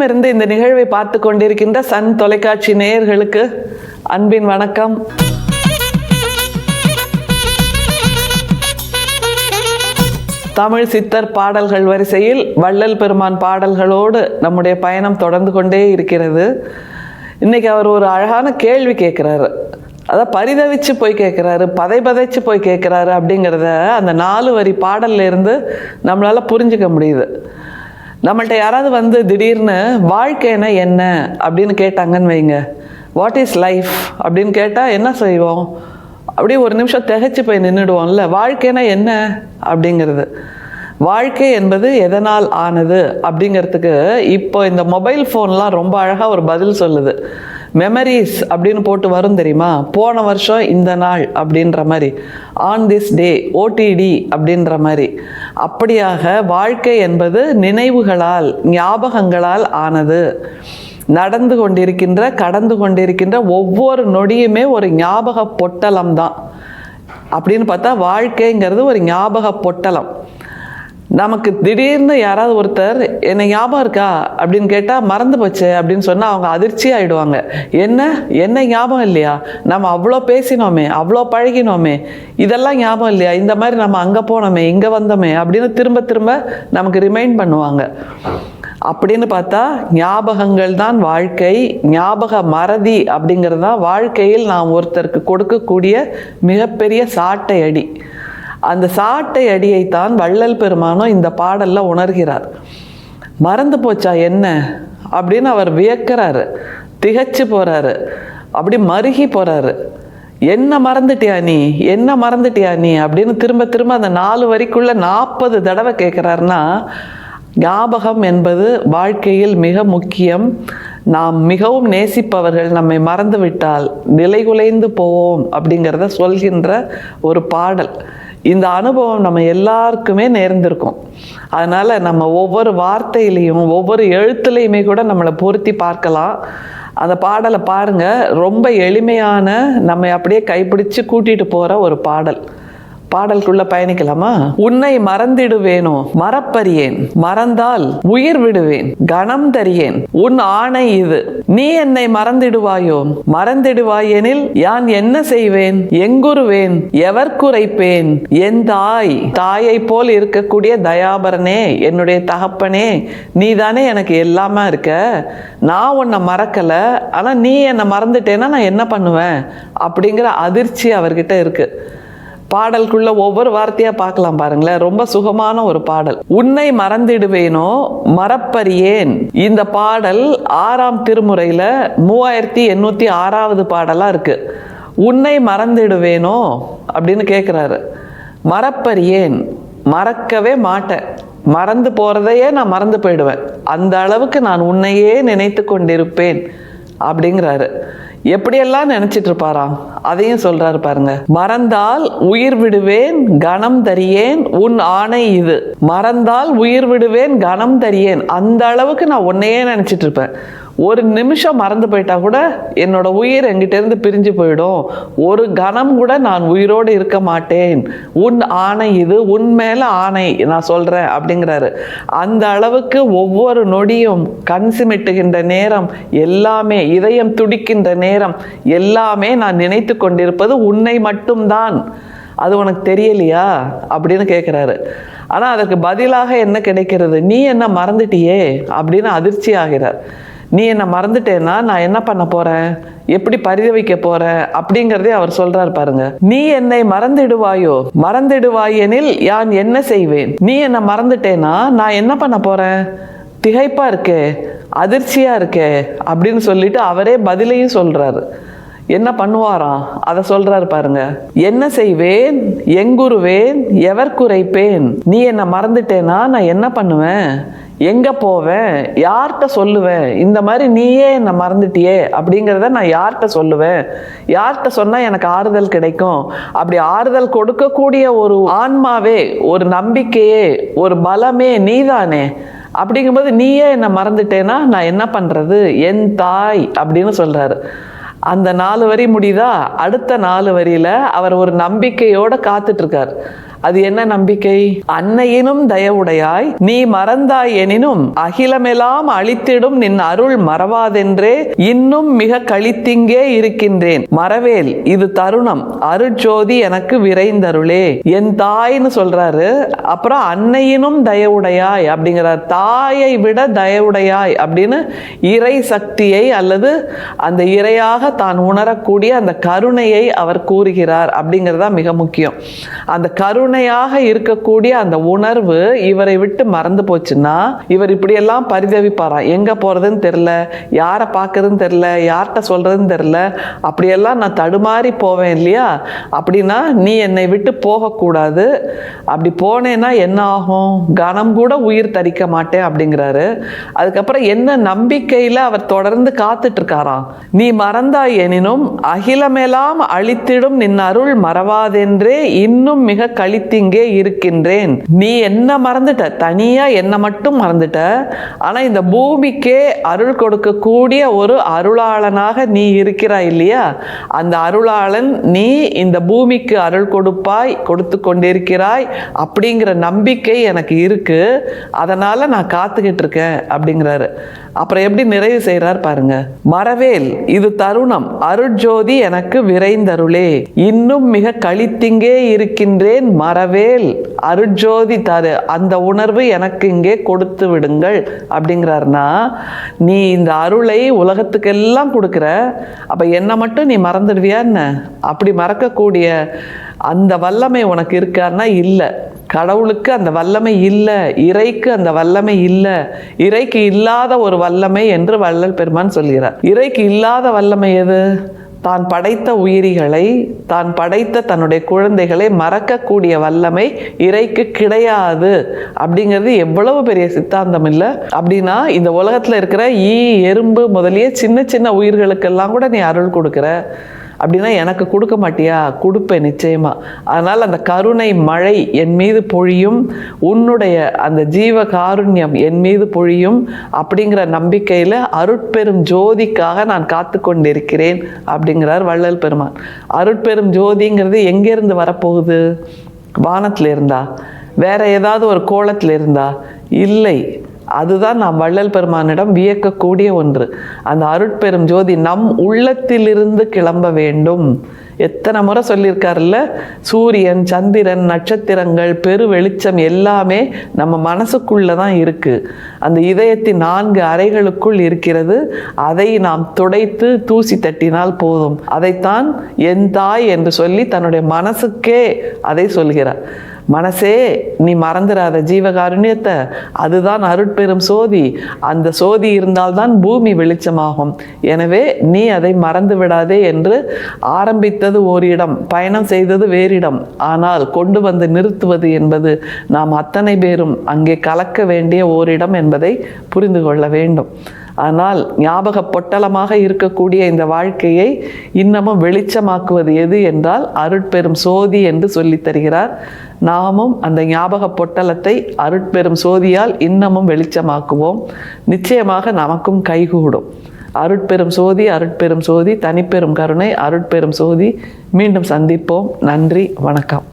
உலகமெங்கிலுமிருந்து இந்த நிகழ்வை பார்த்து கொண்டிருக்கின்ற சன் தொலைக்காட்சி நேயர்களுக்கு அன்பின் வணக்கம். தமிழ் சித்தர் பாடல்கள் வரிசையில் வள்ளல் பெருமான் பாடல்களோடு நம்முடைய பயணம் தொடர்ந்து கொண்டே இருக்கிறது. இன்னைக்கு அவர் ஒரு அழகான கேள்வி கேட்குறாரு. அதான் பரிதவிச்சு போய் கேட்குறாரு, பதைச்சு போய் கேட்குறாரு. அப்படிங்கிறத அந்த 4 வரி பாடல்ல இருந்து நம்மளால புரிஞ்சுக்க முடியுது. நம்மள்ட்ட யாராவது திடீர்னு வாழ்க்கைன்னா என்ன அப்படின்னு கேட்டாங்கன்னு வைங்க, வாட் இஸ் லைஃப் அப்படின்னு கேட்டால் என்ன செய்வோம்? அப்படியே ஒரு நிமிஷம் திகைச்சு போய் நின்றுடுவோம்ல. வாழ்க்கைனா என்ன அப்படிங்கிறது, வாழ்க்கை என்பது எதனால் ஆனது அப்படிங்கிறதுக்கு இப்போ இந்த மொபைல் ஃபோன்லாம் ரொம்ப அழகாக ஒரு பதில் சொல்லுது. மெமரிஸ் அப்படின்னு போட்டு வரும் தெரியுமா, போன வருஷம் இந்த நாள் அப்படின்ற மாதிரி, ஆன் திஸ் டே, ஓடிடி அப்படின்ற மாதிரி. அப்படியாக வாழ்க்கை என்பது நினைவுகளால், ஞாபகங்களால் ஆனது. நடந்து கொண்டிருக்கின்ற, கடந்து கொண்டிருக்கின்ற ஒவ்வொரு நொடியுமே ஒரு ஞாபக பொட்டலம் தான். அப்படின்னு பார்த்தா வாழ்க்கைங்கிறது ஒரு ஞாபக பொட்டலம். நமக்கு திடீர்னு யாராவது ஒருத்தர் என்ன ஞாபகம் இருக்கா அப்படின்னு கேட்டால் மறந்து போச்சு அப்படின்னு சொன்னால் அவங்க அதிர்ச்சி ஆகிடுவாங்க. என்ன ஞாபகம் இல்லையா? நம்ம அவ்வளோ பேசினோமே, அவ்வளோ பழகினோமே, இதெல்லாம் ஞாபகம் இல்லையா? இந்த மாதிரி நம்ம அங்கே போனோமே, இங்கே வந்தோமே அப்படின்னு திரும்ப திரும்ப நமக்கு ரிமைண்ட் பண்ணுவாங்க. அப்படின்னு பார்த்தா ஞாபகங்கள் தான் வாழ்க்கை. ஞாபக மறதி அப்படிங்கிறது தான் வாழ்க்கையில் நாம் ஒருத்தருக்கு கொடுக்கக்கூடிய மிகப்பெரிய சாட்டை அடி. அந்த சாட்டை அடியைத்தான் வள்ளல் பெருமானும் இந்த பாடலில் உணர்கிறார். மறந்து போச்சா என்ன அப்படின்னு அவர் வியக்கிறாரு, திகைச்சு போகிறாரு, அப்படி மருகி போகிறாரு. என்ன மறந்துட்டியா நீ அப்படின்னு திரும்ப திரும்ப அந்த 4 வரிக்குள்ள 40 தடவை கேட்குறாருன்னா, ஞாபகம் என்பது வாழ்க்கையில் மிக முக்கியம். நாம் மிகவும் நேசிப்பவர்கள் நம்மை மறந்துவிட்டால் நிலைகுலைந்து போவோம் அப்படிங்கிறத சொல்கின்ற ஒரு பாடல். இந்த அனுபவம் நம்ம எல்லாருக்குமே நேர்ந்திருக்கும். அதனால் நம்ம ஒவ்வொரு வார்த்தையிலையும் ஒவ்வொரு எழுத்துலையுமே கூட நம்மளை பொருத்தி பார்க்கலாம். அந்த பாடலை பாருங்கள், ரொம்ப எளிமையான, நம்மை அப்படியே கைப்பிடிச்சு கூட்டிகிட்டு போகிற ஒரு பாடல். பாடலுக்குள்ள பயணிக்கலாமா? உன்னை மறந்திடுவேனோ மறப்பறியேன், மறந்தால் உயிர் விடுவேன், கணம் தரியேன், உன் ஆணை இது. நீ என்னை மறந்திடுவாயோ, மறந்திடுவாயெனில் யான் என்ன செய்வேன், எங்குருவேன், எவர் குறைப்பேன், என் தாயை போல் இருக்கக்கூடிய தயாபரனே, என்னுடைய தகப்பனே, நீ தானே எனக்கு எல்லாமே இருக்க. நான் உன்னை மறக்கல, ஆனா நீ என்னை மறந்துட்டேன்னா நான் என்ன பண்ணுவேன் அப்படிங்கிற அதிர்ச்சி அவர்கிட்ட இருக்கு. பாடலுக்குள்ள ஒவ்வொரு வார்த்தையா பார்க்கலாம் பாருங்களேன். ரொம்ப சுகமான ஒரு பாடல். உன்னை மறந்திடுவேனோ மறப்பறியேன். இந்த பாடல் 6ஆம் திருமுறையில 3806வது பாடலா இருக்கு. உன்னை மறந்திடுவேனோ அப்படின்னு கேட்கிறாரு. மறப்பறியேன், மறக்கவே மாட்டேன், மறந்து போறதையே நான் மறந்து போயிடுவேன், அந்த அளவுக்கு நான் உன்னையே நினைத்து கொண்டிருப்பேன் அப்படிங்கிறாரு. எப்படியெல்லாம் நினைச்சிட்டு இருப்பாராம், அதையும் சொல்றாரு பாருங்க. மறந்தால் உயிர் விடுவேன், கணம் தரியேன், உன் ஆணை இது. மறந்தால் உயிர் விடுவேன், கணம் தரியேன், அந்த அளவுக்கு நான் உன்னையே நினைச்சிட்டு இருப்பேன். ஒரு நிமிஷம் மறந்து போயிட்டா கூட என்னோட உயிர் என்கிட்ட இருந்து பிரிஞ்சு போயிடும், ஒரு கணம் கூட நான் உயிரோடு இருக்க மாட்டேன், உன் ஆணை இது, உன் மேல ஆணை நான் சொல்றேன் அப்படிங்கிறாரு. அந்த அளவுக்கு ஒவ்வொரு நொடியும், கண் சிமிட்டுகின்ற நேரம் எல்லாமே, இதயம் துடிக்கின்ற நேரம் எல்லாமே நான் நினைத்து கொண்டிருப்பது உன்னை மட்டும்தான். அது உனக்கு தெரியலையா அப்படின்னு கேட்குறாரு. ஆனால் அதற்கு பதிலாக என்ன கிடைக்கிறது, நீ என்ன மறந்துட்டியே அப்படின்னு அதிர்ச்சி ஆகிறார். நீ என்ன மறந்துட்டேன்னா நான் என்ன பண்ண போறேன், எப்படி பரிதவிக்க போறேன் அப்படிங்கிறதே அவர் சொல்றாரு பாருங்க. நீ என்னை மறந்திடுவாயெனில் யான் என்ன செய்வேன். நீ என்ன மறந்துட்டேன்னா நான் என்ன பண்ண போறேன், திகைப்பா இருக்கே, அதிர்ச்சியா இருக்கே அப்படின்னு சொல்லிட்டு அவரே பதிலையும் சொல்றாரு. என்ன பண்ணுவாராம் அதை சொல்றாரு பாருங்க. என்ன செய்வேன், எங்குருவேன், எவர் குறைப்பேன். நீ என்ன மறந்துட்டேன்னா நான் என்ன பண்ணுவேன், எங்க போவேன், யார்கிட்ட சொல்லுவேன், இந்த மாதிரி நீயே என்னை மறந்துட்டியே அப்படிங்கிறத நான் யார்கிட்ட சொல்லுவேன், யார்கிட்ட சொன்னா எனக்கு ஆறுதல் கிடைக்கும். அப்படி ஆறுதல் கொடுக்கக்கூடிய ஒரு ஆன்மாவே, ஒரு நம்பிக்கையே, ஒரு பலமே நீதானே. அப்படிங்கும்போது நீயே என்னை மறந்துட்டேன்னா நான் என்ன பண்றது, என் தாய் அப்படின்னு சொல்றாரு. அந்த 4 வரி முடியுதா, அடுத்த 4 வரியில அவர் ஒரு நம்பிக்கையோட காத்துட்டு இருக்கார். அது என்ன நம்பிக்கை? அன்னையினும் தயவுடையாய் நீ மறந்தாய் எனினும் அகிலமெல்லாம் அழித்திடும் நின் அருள் மறவாதென்றே இன்னும் மிக கழித்திங்கே இருக்கின்றேன். மறவேல் இது தருணம் அருட்ஜோதி எனக்கு விரைந்தருளே. என் தாய்னு சொல்றாரு. அப்புறம் அன்னையினும் தயவுடையாய் அப்படிங்கிறார். தாயை விட தயவுடையாய் அப்படின்னு இறை சக்தியை அல்லது அந்த இறையாக தான் உணரக்கூடிய அந்த கருணையை அவர் கூறுகிறார். அப்படிங்கிறதா மிக முக்கியம். அந்த கருணையாக இருக்கக்கூடிய அந்த உணர்வு இவரை விட்டு மறந்து போச்சுன்னா இவர் இப்படியெல்லாம் பரிதவிப்பாராம். எங்க போறதுன்னு தெரியல, யாரை பார்க்கறதுன்னு தெரியல, யார்கிட்ட சொல்றதுன்னு தெரியல, அப்படியெல்லாம் நான் தடுமாறி போவேன் இல்லையா? அப்படின்னா நீ என்னை விட்டு போகக்கூடாது. அப்படி போனேன்னா என்ன ஆகும்? கணம் கூட உயிர் தரிக்க மாட்டேன் அப்படிங்கிறாரு. அதுக்கப்புறம் என்ன நம்பிக்கையில அவர் தொடர்ந்து காத்துட்டு இருக்காராம். நீ மறந்தாய் எனினும் அகிலமெல்லாம் அழித்திடும் நின் அருள் மறவாதென்றே இன்னும் மிக கழித்திங்கே இருக்கின்றேன். நீ என்ன மறந்துட்ட, தனியா என்ன மட்டும் மறந்துட்ட. ஆனா இந்த பூமிக்கே அருள் கொடுக்கக்கூடிய ஒரு அருளாளனாக நீ இருக்கிறாய் இல்லையா? அந்த அருளாளன் நீ இந்த பூமிக்கு அருள் கொடுப்பாய், கொடுத்து கொண்டிருக்கிறாய் அப்படிங்கிற நம்பிக்கை எனக்கு இருக்கு. அதனால நான் காத்துக்கிட்டு இருக்கேன் அப்படிங்கிறாரு. அப்புறம் எப்படி நிறைவு செய்யறார் பாருங்க. மறவேல் இது தருணம் அருட்ஜோதி எனக்கு விரைந்தருளே. இன்னும் மிக கழித்திங்கே இருக்கின்றேன். மறவேல் அருட்ஜோதி தரு அந்த உணர்வு எனக்கு இங்கே கொடுத்து விடுங்கள் அப்படிங்கிறாருன்னா, நீ இந்த அருளை உலகத்துக்கெல்லாம் கொடுக்குற, அப்ப என்ன மட்டும் நீ மறந்துடுவியா என்ன? அப்படி மறக்கக்கூடிய அந்த வல்லமை உனக்கு இருக்கான்னா இல்லை. கடவுளுக்கு அந்த வல்லமை இல்லை, இறைக்கு அந்த வல்லமை இல்லை. இறைக்கு இல்லாத ஒரு வல்லமை என்று வள்ளல் பெருமான் சொல்கிறார். இறைக்கு இல்லாத வல்லமை எது? தான் படைத்த உயிரிகளை, தான் படைத்த தன்னுடைய குழந்தைகளை மறக்கக்கூடிய வல்லமை இறைக்கு கிடையாது. அப்படிங்கிறது எவ்வளவு பெரிய சித்தாந்தம் இல்லை? அப்படின்னா இந்த உலகத்தில் இருக்கிற ஈ, எறும்பு முதலிய சின்ன சின்ன உயிர்களுக்கெல்லாம் கூட நீ அருள் கொடுக்குற. அப்படின்னா எனக்கு கொடுக்க மாட்டியா? கொடுப்பேன் நிச்சயமா. அதனால் அந்த கருணை மழை என் மீது பொழியும், உன்னுடைய அந்த ஜீவ காருண்யம் என் மீது பொழியும் அப்படிங்கிற நம்பிக்கையில் அருட்பெரும் ஜோதிக்காக நான் காத்து கொண்டிருக்கிறேன் அப்படிங்கிறார் வள்ளல் பெருமான். அருட்பெரும் ஜோதிங்கிறது எங்கேருந்து வரப்போகுது? வானத்தில் இருந்தா? வேற ஏதாவது ஒரு கோலத்தில் இருந்தா? இல்லை. அதுதான் நாம் வள்ளல் பெருமானிடம் வியக்கக்கூடிய ஒன்று. அந்த அருட்பெரும் ஜோதி நம் உள்ளத்திலிருந்து கிளம்ப வேண்டும். எத்தனை முறை சொல்லியிருக்காருல்ல, சூரியன், சந்திரன், நட்சத்திரங்கள், பெரு வெளிச்சம் எல்லாமே நம்ம மனசுக்குள்ள தான் இருக்கு. அந்த இதயத்தின் 4 அறைகளுக்குள் இருக்கிறது. அதை நாம் துடைத்து தூசி தட்டினால் போதும். அதைத்தான் என் தாய் என்று சொல்லி தன்னுடைய மனசுக்கே அதை சொல்கிறார். மனசே நீ மறந்துடாத ஜீவகாருண்யத்தை, அதுதான் அருட்பெரும் சோதி. அந்த சோதி இருந்தால்தான் பூமி வெளிச்சமாகும். எனவே நீ அதை மறந்து விடாதே என்று ஆரம்பித்தது ஓரிடம், பயணம் செய்தது வேறிடம். ஆனால் கொண்டு வந்து நிறுத்துவது என்பது நாம் அத்தனை பேரும் அங்கே கலக்க வேண்டிய ஓரிடம் என்பதை புரிந்து கொள்ள வேண்டும். ஆனால் ஞாபக பொட்டலமாக இருக்கக்கூடிய இந்த வாழ்க்கையை இன்னமும் வெளிச்சமாக்குவது எது என்றால் அருட்பெரும் சோதி என்று சொல்லித் தருகிறார். நாமும் அந்த ஞாபக பொட்டலத்தை அருட்பெரும் சோதியால் இன்னமும் வெளிச்சமாக்குவோம். நிச்சயமாக நமக்கும் கைகூடும். அருட்பெரும் சோதி, அருட்பெரும் சோதி, தனிப்பெரும் கருணை, அருட்பெரும் சோதி. மீண்டும் சந்திப்போம். நன்றி, வணக்கம்.